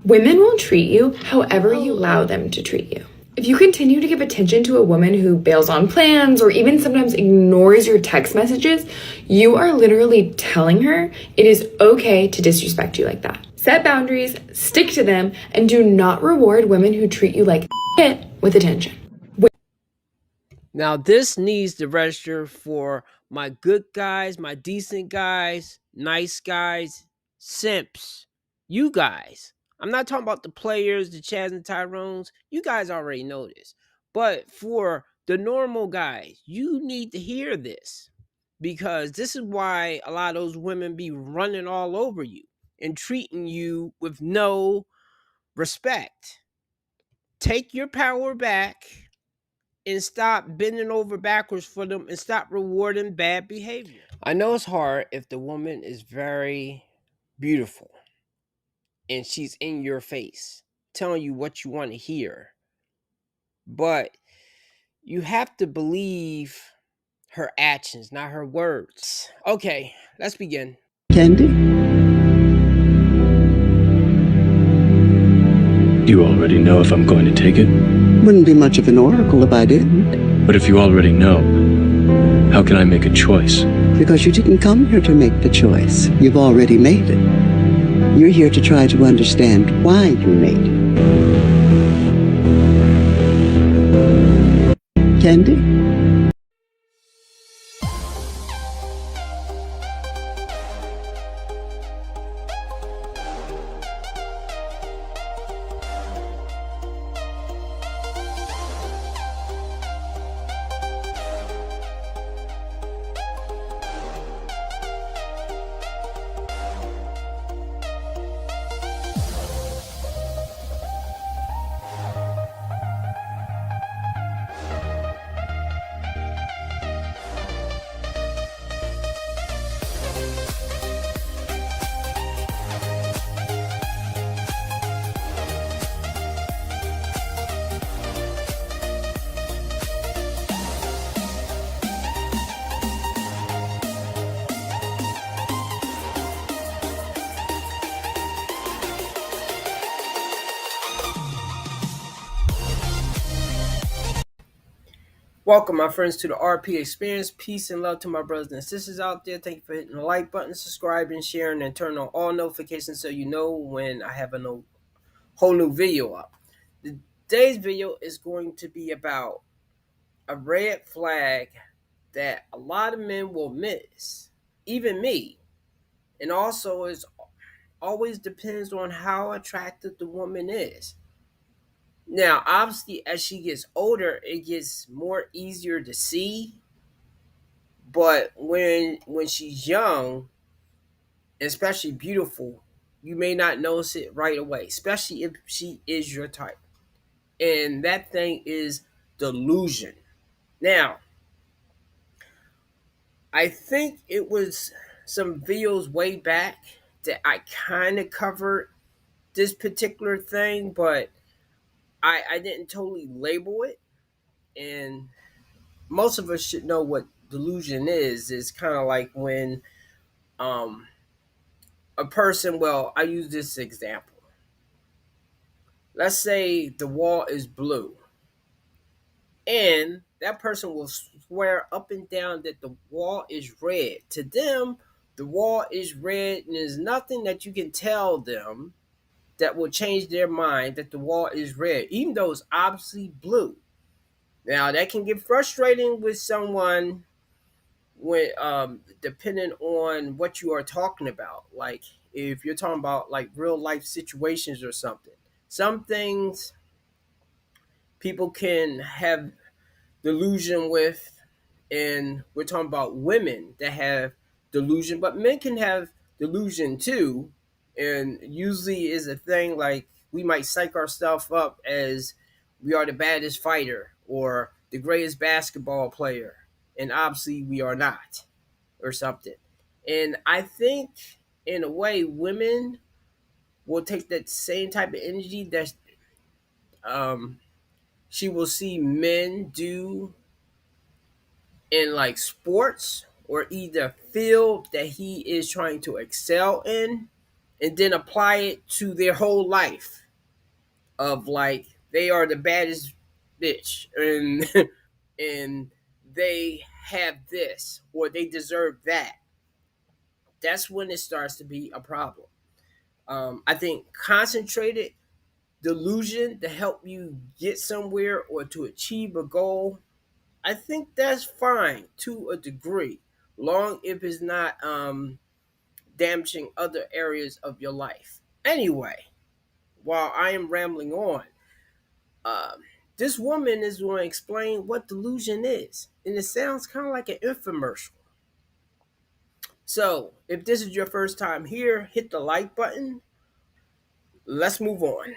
Women will treat you however you allow them to treat you. If you continue to give attention to a woman who bails on plans or even sometimes ignores your text messages, you are literally telling her it is okay to disrespect you like that. Set boundaries, stick to them, and do not reward women who treat you like shit with attention. Now, this needs to register for my good guys, my decent guys, nice guys, simps, you guys. I'm not talking about the players, the Chads and Tyrones. You guys already know this. But for the normal guys, you need to hear this, because this is why a lot of those women be running all over you and treating you with no respect. Take your power back and stop bending over backwards for them and stop rewarding bad behavior. I know it's hard if the woman is very beautiful and she's in your face telling you what you want to hear, but you have to believe her actions, not her words. Okay, let's begin. Candy? You already know if I'm going to take it? Wouldn't be much of an oracle if I didn't. But if you already know, how can I make a choice? Because you didn't come here to make the choice. You've already made it. You're here to try to understand why you made it. Candy? Welcome, my friends, to the RP Experience. Peace and love to my brothers and sisters out there. Thank you for hitting the like button, subscribing, sharing, and turn on all notifications so you know when I have a whole new video up. Today's video is going to be about a red flag that a lot of men will miss, even me. And also, it always depends on how attractive the woman is. Now, obviously, as she gets older, it gets more easier to see. But when she's young, especially beautiful, you may not notice it right away, especially if she is your type. And that thing is delusion. Now, I think it was some videos way back that I kind of covered this particular thing, but I didn't totally label it. And most of us should know what delusion is. It's kind of like when um a person, well, I use this example. Let's say the wall is blue, and that person will swear up and down that the wall is red. To them, the wall is red, and there's nothing that you can tell them that will change their mind that the wall is red, even though it's obviously blue. Now, that can get frustrating with someone when depending on what you are talking about. Like if you're talking about like real life situations or something. Some things people can have delusion with, and we're talking about women that have delusion, but men can have delusion too. And usually is a thing like we might psych ourselves up as we are the baddest fighter or the greatest basketball player, and obviously we are not, or something. And I think in a way women will take that same type of energy that um she will see men do in like sports or either field that he is trying to excel in, and then apply it to their whole life of like they are the baddest bitch and and they have this or they deserve that. That's when it starts to be a problem. I think concentrated delusion to help you get somewhere or to achieve a goal, I think that's fine to a degree, long if it's not damaging other areas of your life. Anyway, while I am rambling on, um, this woman is going to explain what delusion is, and it sounds kind of like an infomercial. So, if this is your first time here, hit the like button. Let's move on.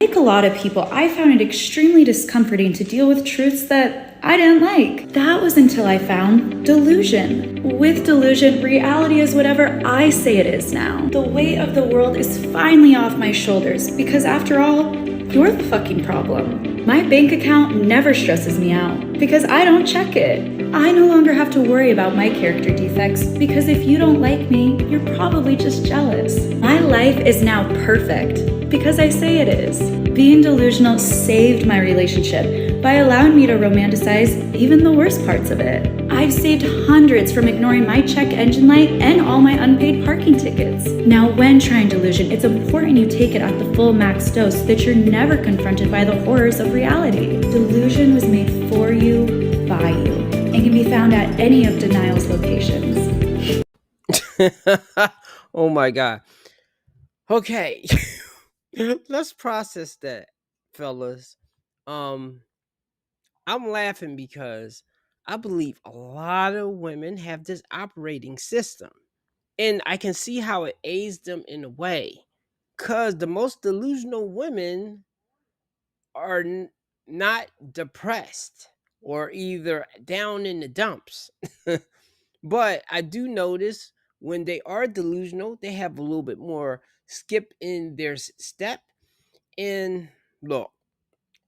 Like a lot of people, I found it extremely discomforting to deal with truths that I didn't like. That was until I found delusion. With delusion, reality is whatever I say it is now. The weight of the world is finally off my shoulders because after all, you're the fucking problem. My bank account never stresses me out because I don't check it. I no longer have to worry about my character defects because if you don't like me, you're probably just jealous. My life is now perfect because I say it is. Being delusional saved my relationship by allowing me to romanticize even the worst parts of it. I've saved hundreds from ignoring my check engine light and all my unpaid parking tickets. Now, when trying delusion, it's important you take it at the full max dose so that you're never confronted by the horrors of reality. Delusion was made for you, by you, and can be found at any of Denial's locations. Oh my god. Okay. Let's process that, fellas. Um I'm laughing because I believe a lot of women have this operating system. And I can see how it aids them in a way. Cause the most delusional women are not depressed or either down in the dumps. But I do notice when they are delusional, they have a little bit more skip in their step. And look,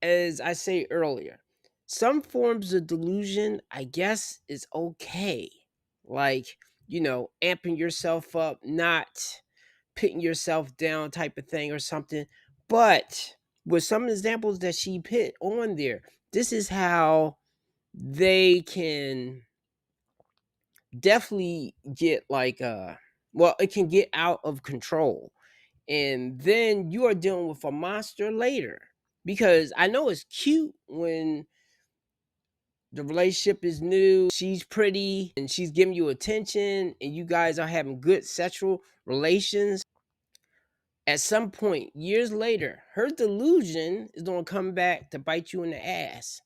as I say earlier, some forms of delusion, I guess, is okay. Like, amping yourself up, not putting yourself down type of thing or something. But with some examples that she put on there, this is how they can definitely get like well, it can get out of control. And then you are dealing with a monster later. Because I know it's cute when the relationship is new, she's pretty and she's giving you attention and you guys are having good sexual relations. At some point, years later, her delusion is going to come back to bite you in the ass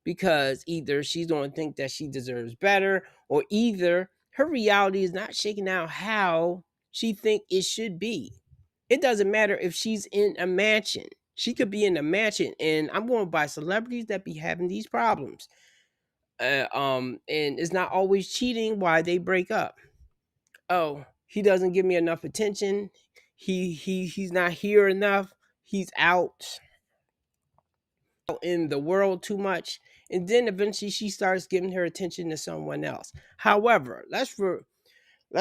because either she's going to think that she deserves better or either her reality is not shaking out how she think it should be. It doesn't matter if she's in a mansion. She could be in a mansion, and I'm going by celebrities that be having these problems. And it's not always cheating why they break up. Oh, he doesn't give me enough attention. He's not here enough. He's out in the world too much. And then eventually she starts giving her attention to someone else. However, let's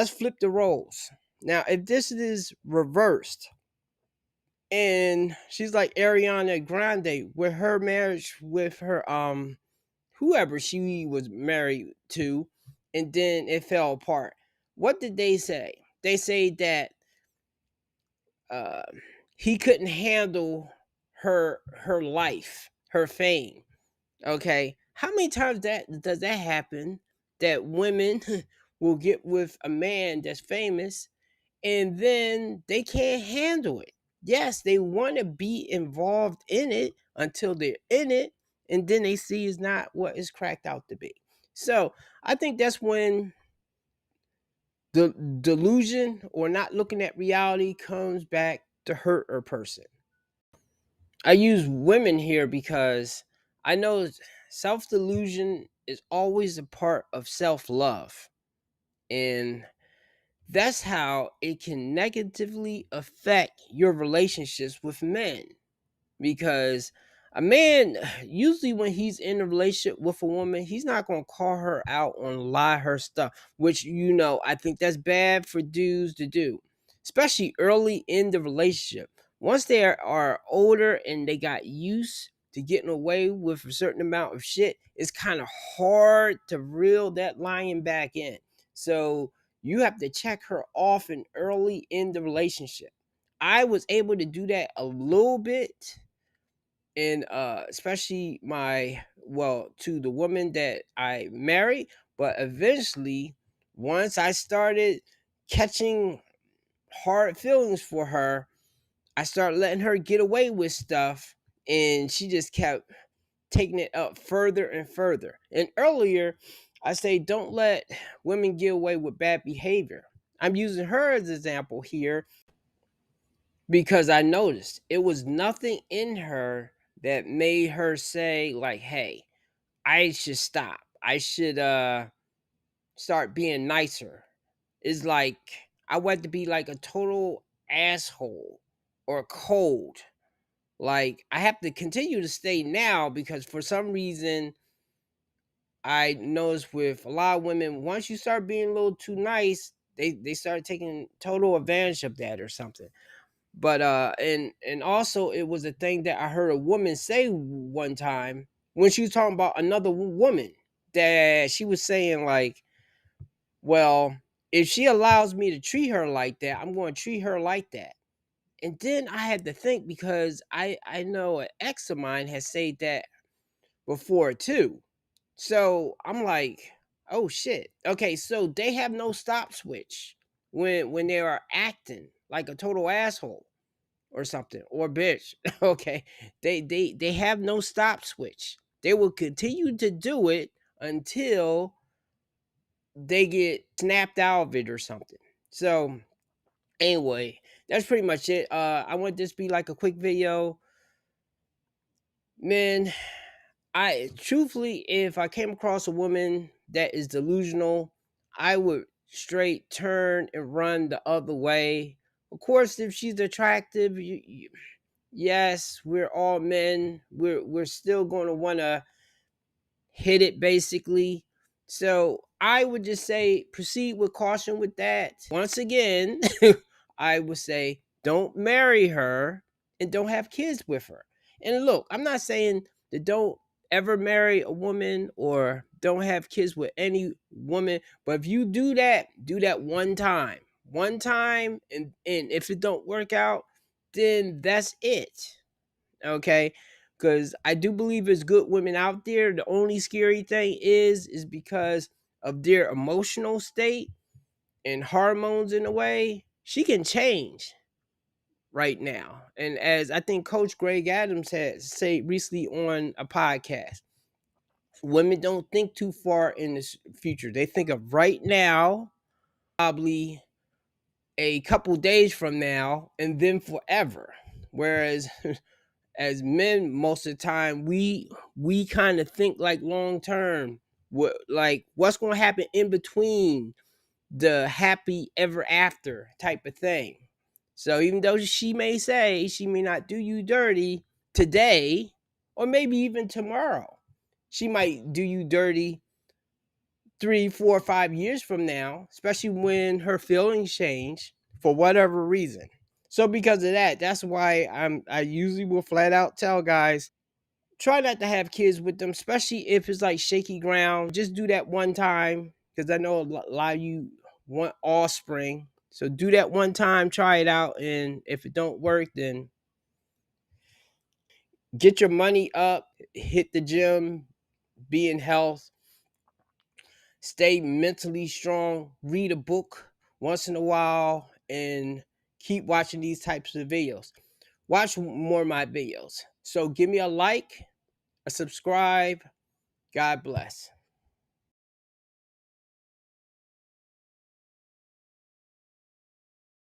flip the roles. Now, if this is reversed, and she's like Ariana Grande with her marriage with her whoever she was married to, and then it fell apart. What did they say? They say that uh, he couldn't handle her life, her fame. Okay, how many times that does that happen? That women will get with a man that's famous and then they can't handle it. Yes, they want to be involved in it until they're in it, and then they see it's not what it's cracked out to be. So I think that's when the delusion or not looking at reality comes back to hurt a person. I use women here because I know self delusion is always a part of self love. And that's how it can negatively affect your relationships with men. Because a man, usually when he's in a relationship with a woman, he's not going to call her out on lie her stuff, which, I think that's bad for dudes to do. especially early in the relationship. Once they are older and they got used to getting away with a certain amount of shit, it's kind of hard to reel that lion back in. So you have to check her off and early in the relationship. I was able to do that a little bit, and especially to the woman that I married, but eventually once I started catching hard feelings for her, I started letting her get away with stuff, and she just kept taking it up further and further. And earlier, I say don't let women get away with bad behavior. I'm using her as an example here because I noticed it was nothing in her that made her say like, "Hey, I should stop. I should start being nicer." It's like I want to be like a total asshole or cold. Like I have to continue to stay now because for some reason I notice with a lot of women, once you start being a little too nice, they start taking total advantage of that or something. But and also it was a thing that I heard a woman say one time when she was talking about another woman, that she was saying like, well, if she allows me to treat her like that, I'm going to treat her like that. And then I had to think because I know an ex of mine has said that before too. So I'm like, oh shit. Okay, so they have no stop switch when they are acting like a total asshole or something or bitch. Okay, they have no stop switch. They will continue to do it until they get snapped out of it or something. So anyway, that's pretty much it. I want this to be like a quick video. Man, I truthfully, if I came across a woman that is delusional, I would straight turn and run the other way. Of course, if she's attractive, yes, we're all men. We're still going to want to hit it basically. So I would just say proceed with caution with that. Once again, I would say don't marry her and don't have kids with her. And look, I'm not saying that don't ever marry a woman or don't have kids with any woman, but if you do that one time. One time, and if it don't work out, then that's it. Okay, because I do believe there's good women out there. The only scary thing is because of their emotional state and hormones in a way, she can change right now. And as I think Coach Greg Adams had said recently on a podcast, women don't think too far in the future. They think of right now, probably a couple days from now, and then forever. Whereas as men, most of the time, we kind of think like long term. What's going to happen in between the happy ever after type of thing. So even though she may say she may not do you dirty today, or maybe even tomorrow, she might do you dirty 3, 4, 5 years from now, especially when her feelings change for whatever reason. So because of that, that's why I usually will flat out tell guys, try not to have kids with them, especially if it's like shaky ground. Just do that one time, because I know a lot of you want offspring. So do that one time, try it out, and if it don't work, then get your money up, hit the gym, be in health, stay mentally strong, read a book once in a while, and keep watching these types of videos. Watch more of my videos. So give me a like, a subscribe. God bless.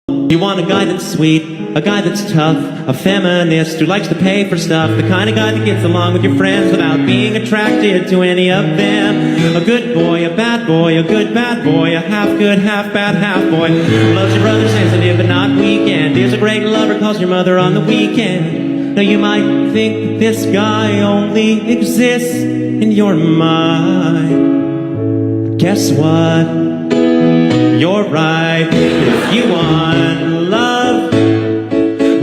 You want a guy that's sweet, a guy that's tough, a feminist who likes to pay for stuff, the kind of guy that gets along with your friends without being attracted to any of them. A good boy, a bad boy, a good bad boy, a half good, half bad, half boy. Loves your brother sensitive but not weekend. Is a great lover, calls your mother on the weekend. Now you might think that this guy only exists in your mind. But guess what? You're right. If you want love,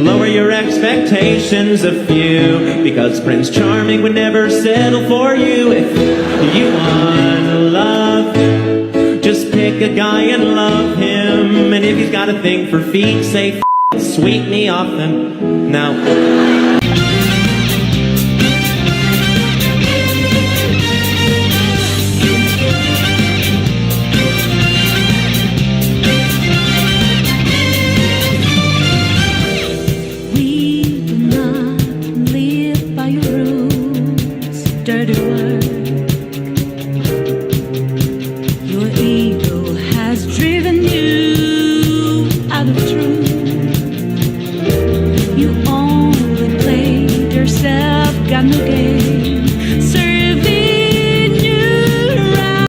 Lower your expectations a few, because Prince Charming would never settle for you. If you want love, just pick a guy and love him. And if he's got a thing for feet, say sweep me off them. Now